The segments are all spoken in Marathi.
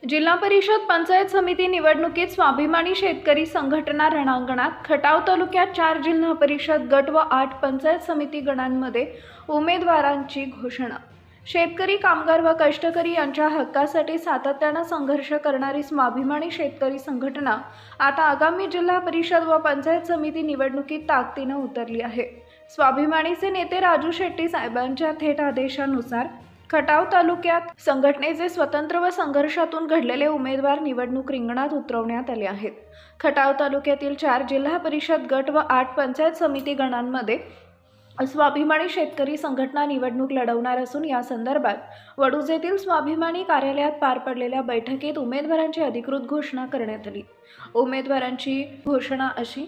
जिल्हा परिषद पंचायत समिती निवडणुकीत स्वाभिमानी शेतकरी संघटना रणांगणात खटाव तालुक्यात 4 जिल्हा परिषद गट व 8 पंचायत समिती गणांमध्ये उमेदवारांची घोषणा। शेतकरी, कामगार व कष्टकरी यांच्या हक्कासाठी सातत्याने संघर्ष करणारी स्वाभिमानी शेतकरी संघटना आता आगामी जिल्हा परिषद व पंचायत समिती निवडणुकीत ताकदीने उतरली आहे। स्वाभिमानीचे नेते राजू शेट्टी साहेबांच्या थेट आदेशानुसार खटाव तालुक्यात संघटनेचे स्वतंत्र व संघर्षातून घडलेले उमेदवार निवडणूक रिंगणात उतरवण्यात आले आहेत। खटाव तालुक्यातील 4 जिल्हा परिषद गट व 8 पंचायत समिती गणांमध्ये स्वाभिमानी शेतकरी संघटना निवडणूक लढवणार असून या संदर्भात वडूज येथील स्वाभिमानी कार्यालयात पार पडलेल्या बैठकीत उमेदवारांची अधिकृत घोषणा करण्यात आली। उमेदवारांची घोषणा अशी: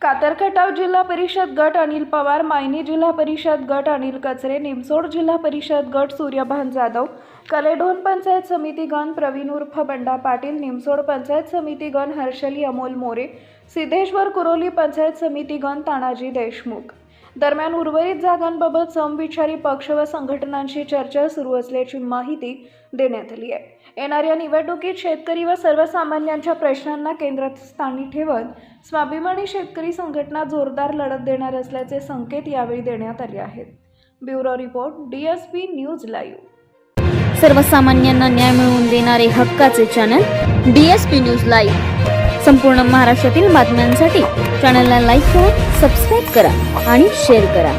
कातरखटाव जिल्हा परिषद गट अनिल पवार, मायनी जिल्हा परिषद गट अनिल कचरे, निमसोड जिल्हा परिषद गट सूर्यभान जाधव, कलेढोण पंचायत समिती गण प्रवीण उर्फ बंडा पाटील, निमसोड पंचायत समिती गण हर्षली अमोल मोरे, सिद्धेश्वर कुरोली पंचायत समिती गण तानाजी देशमुख। दरम्यान उर्वरित जागांबाबत समविचारी पक्ष व संघटनांशी चर्चा सुरू असल्याची माहिती देण्यात आली आहे। येणाऱ्या निवडणुकीत शेतकरी व सर्वसामान्यांच्या प्रश्नांना केंद्रस्थानी ठेवत स्वाभिमानी शेतकरी संघटना जोरदार लढत देणार असल्याचे संकेत यावेळी देण्यात आले आहेत। Bureau report, DSP news live. सर्वसामान्यांना न्याय मिळवून देणारे हक्काचे चॅनल DSP न्यूज लाईव्ह। संपूर्ण महाराष्ट्रातील बातम्यांसाठी चॅनलला लाईक करा, सबस्क्राईब करा आणि शेअर करा।